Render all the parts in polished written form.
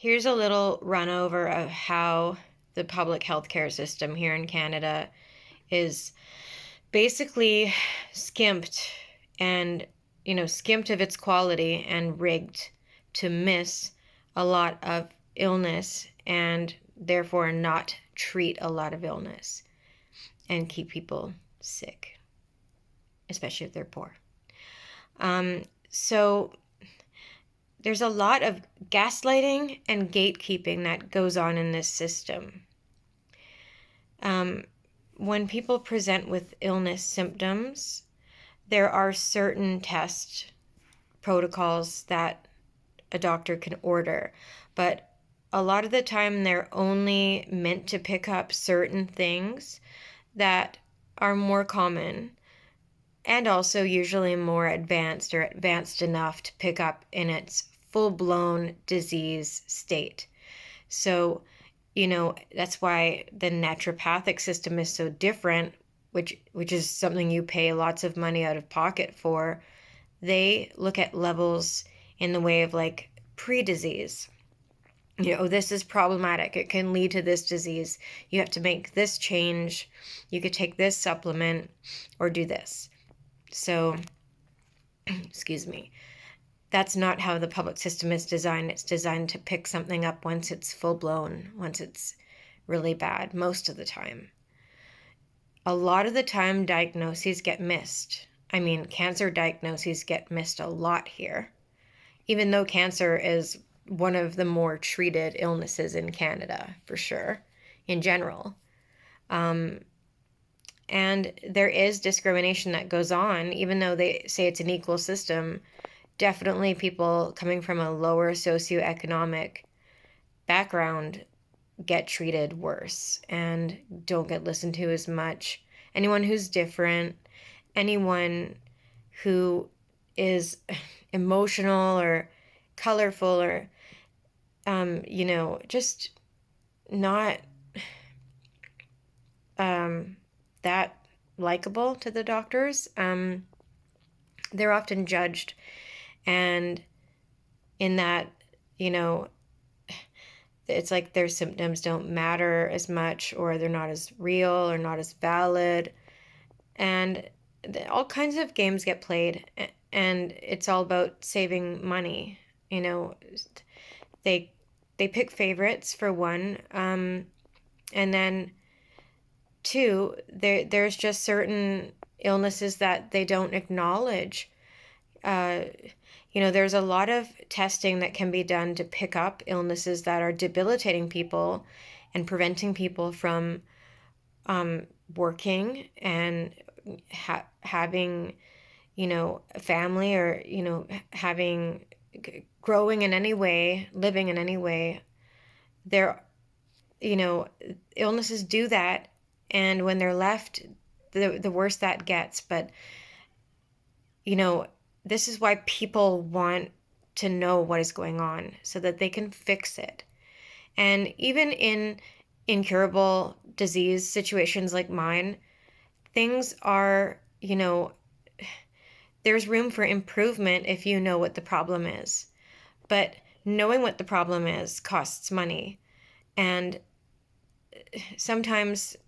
Here's a little run over of how the public healthcare system here in Canada is basically skimped and, skimped of its quality and rigged to miss a lot of illness and therefore not treat a lot of illness and keep people sick, especially if they're poor. So there's a lot of gaslighting and gatekeeping that goes on in this system. When people present with illness symptoms, there are certain test protocols that a doctor can order, but a lot of the time they're only meant to pick up certain things that are more common and also usually more advanced or advanced enough to pick up in its full-blown disease state. So, that's why the naturopathic system is so different, which is something you pay lots of money out of pocket for. They look at levels in the way of like pre-disease. This is problematic. It can lead to this disease. You have to make this change. You could take this supplement or do this. So, excuse me. That's not how the public system is designed. It's designed to pick something up once it's full blown, once it's really bad, most of the time. A lot of the time, diagnoses get missed. I mean, cancer diagnoses get missed a lot here, even though cancer is one of the more treated illnesses in Canada, for sure, in general. And there is discrimination that goes on, even though they say it's an equal system. Definitely people coming from a lower socioeconomic background get treated worse and don't get listened to as much. Anyone who's different, anyone who is emotional or colorful or, just not that likable to the doctors, they're often judged. And in that, it's like their symptoms don't matter as much, or they're not as real or not as valid. And all kinds of games get played, and it's all about saving money. They pick favorites for one, and then two, there's just certain illnesses that they don't acknowledge. There's a lot of testing that can be done to pick up illnesses that are debilitating people and preventing people from working and having, a family or, having, growing in any way, living in any way. There, illnesses do that. And when they're left, the worse that gets. But, this is why people want to know what is going on so that they can fix it. And even in incurable disease situations like mine, things are, there's room for improvement if you know what the problem is. But knowing what the problem is costs money. And sometimes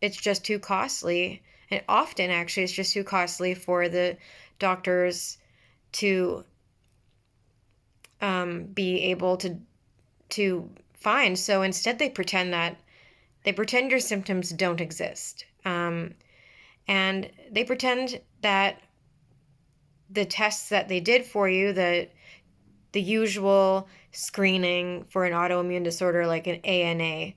it's just too costly. And often, actually, it's just too costly for the doctors to be able to find. So instead, they pretend your symptoms don't exist, and they pretend that the tests that they did for you, the usual screening for an autoimmune disorder like an ANA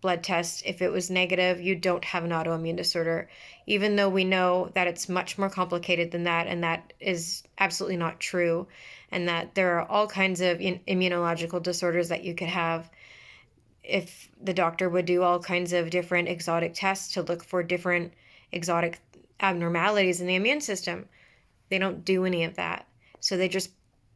blood test, if it was negative, you don't have an autoimmune disorder, even though we know that it's much more complicated than that, and that is absolutely not true, and that there are all kinds of immunological disorders that you could have if the doctor would do all kinds of different exotic tests to look for different exotic abnormalities in the immune system. They don't do any of that. So they just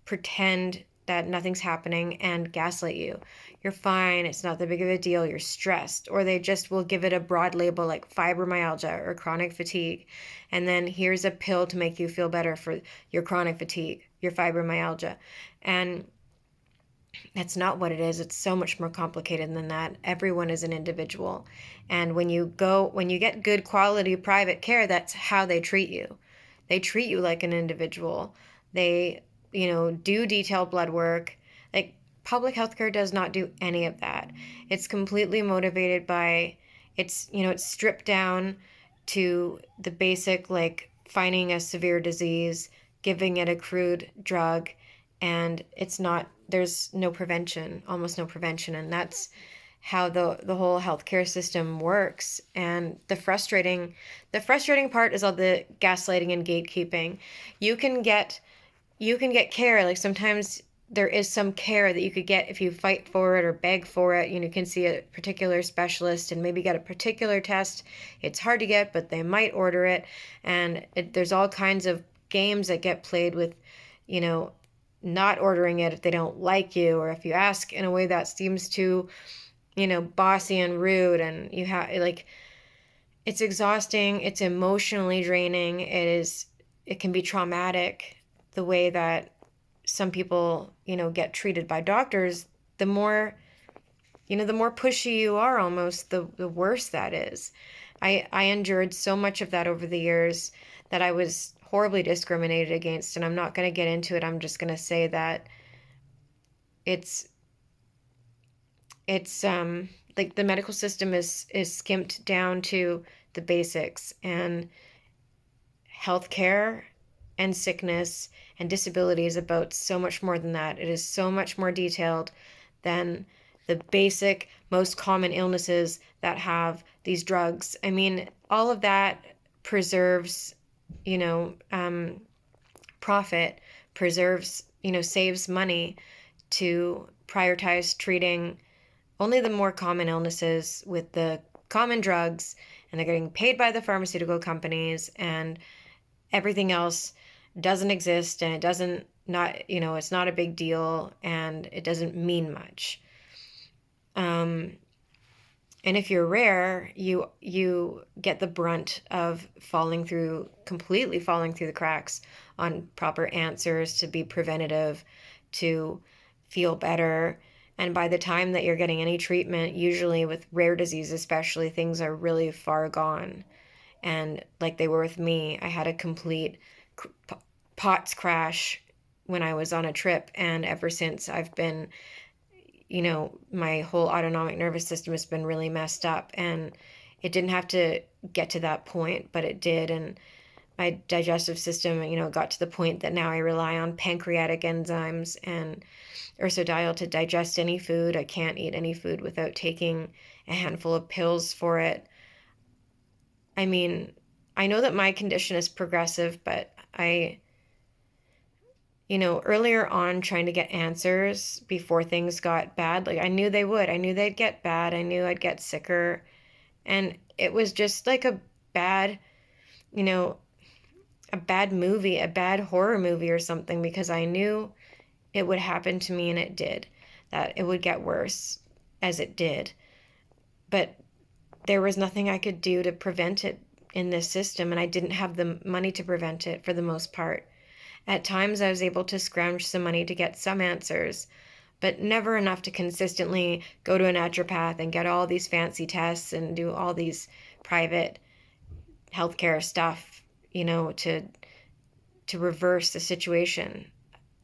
pretend that nothing's happening and gaslight you. You're fine. It's not that big of a deal. You're stressed. Or they just will give it a broad label like fibromyalgia or chronic fatigue. And then here's a pill to make you feel better for your chronic fatigue, your fibromyalgia. And That's not what it is. It's so much more complicated than that. Everyone is an individual. And when you get good quality private care, that's how they treat you. They treat you like an individual. They, do detailed blood work. Like, public healthcare does not do any of that. It's completely motivated by, it's stripped down to the basic, like finding a severe disease, giving it a crude drug, and there's no prevention, almost no prevention. And that's how the whole healthcare system works. And the frustrating part is all the gaslighting and gatekeeping. You can get care. Like, sometimes there is some care that you could get if you fight for it or beg for it. You can see a particular specialist and maybe get a particular test. It's hard to get, but they might order it. And there's all kinds of games that get played with, you know, not ordering it if they don't like you, or if you ask in a way that seems too, bossy and rude. And you have, like, it's exhausting, it's emotionally draining, it can be traumatic, the way that some people, get treated by doctors. The more pushy you are, almost the worse that is. I endured so much of that over the years, that I was horribly discriminated against. And I'm not going to get into it. I'm just going to say that it's like, the medical system is skimped down to the basics. And healthcare and sickness and disability is about so much more than that. It is so much more detailed than the basic, most common illnesses that have these drugs. I mean, all of that preserves, profit, preserves, saves money to prioritize treating only the more common illnesses with the common drugs, and they're getting paid by the pharmaceutical companies, and everything else doesn't exist, and it doesn't not it's not a big deal, and it doesn't mean much. And if you're rare, you get the brunt of completely falling through the cracks on proper answers to be preventative, to feel better. And by the time that you're getting any treatment, usually with rare disease especially, things are really far gone. And like they were with me, I had a complete POTS crash when I was on a trip, and ever since I've been, my whole autonomic nervous system has been really messed up. And it didn't have to get to that point, but it did. And my digestive system, got to the point that now I rely on pancreatic enzymes and ursodiol to digest any food. I can't eat any food without taking a handful of pills for it. I mean, I know that my condition is progressive, but earlier on, trying to get answers before things got bad, like, I knew they would. I knew they'd get bad. I knew I'd get sicker. And it was just like bad, a bad movie, a bad horror movie or something, because I knew it would happen to me, and it did. That it would get worse, as it did. But there was nothing I could do to prevent it in this system, and I didn't have the money to prevent it for the most part. At times I was able to scrounge some money to get some answers, but never enough to consistently go to a naturopath and get all these fancy tests and do all these private healthcare stuff, to reverse the situation.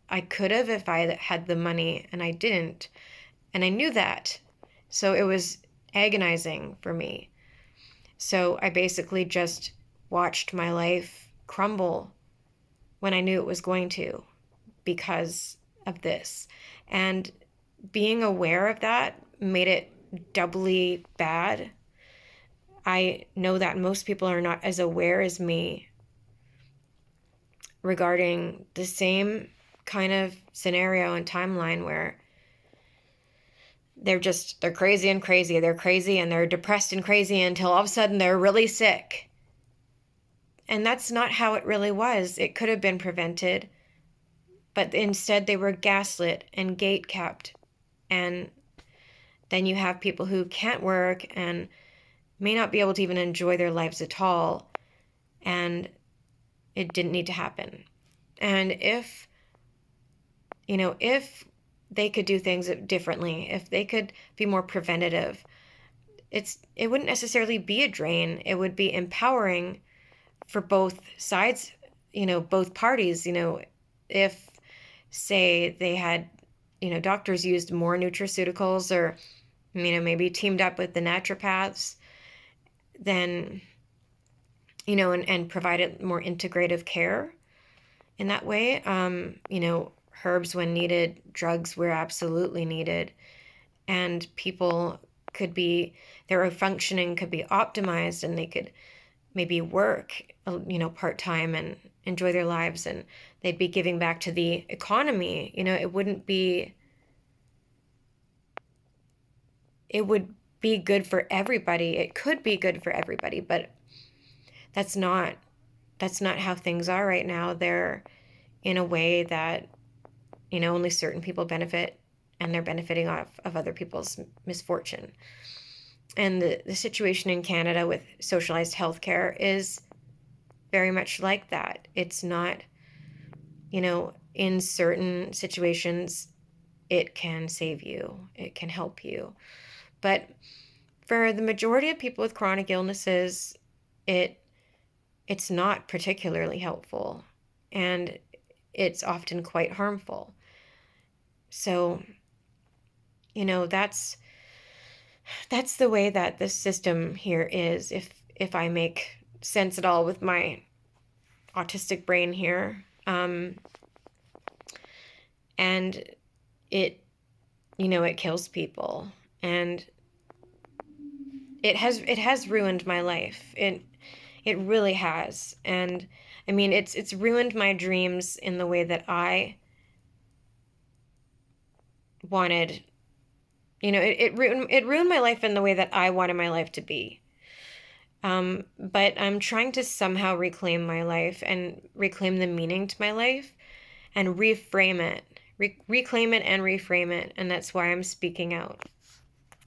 I could have if I had the money, and I didn't. And I knew that. So it was agonizing for me. So I basically just watched my life crumble when I knew it was going to, because of this. And being aware of that made it doubly bad. I know that most people are not as aware as me regarding the same kind of scenario and timeline, where they're crazy and crazy. They're crazy and they're depressed and crazy until all of a sudden they're really sick. And that's not how it really was. It could have been prevented, but instead they were gaslit and gate-kept. And then you have people who can't work and may not be able to even enjoy their lives at all. And it didn't need to happen. And if they could do things differently, if they could be more preventative, it wouldn't necessarily be a drain. It would be empowering for both sides, both parties. If, say, they had, doctors used more nutraceuticals, or, maybe teamed up with the naturopaths, then, and provided more integrative care in that way. Herbs when needed, drugs were absolutely needed, and people could be, their functioning could be optimized, and they could maybe work, part-time and enjoy their lives, and they'd be giving back to the economy. It would be good for everybody. It could be good for everybody, but that's not how things are right now. They're in a way that, only certain people benefit, and they're benefiting off of other people's misfortune. And the situation in Canada with socialized healthcare is very much like that. It's not, in certain situations, it can save you, it can help you. But for the majority of people with chronic illnesses, it's not particularly helpful, and it's often quite harmful. So, that's the way that the system here is, if I make sense at all with my autistic brain here. And it kills people, and it has ruined my life. It really has. And I mean, it's ruined my dreams in the way that I wanted. It ruined my life in the way that I wanted my life to be. But I'm trying to somehow reclaim my life and reclaim the meaning to my life and reframe it, reclaim it and reframe it. And that's why I'm speaking out.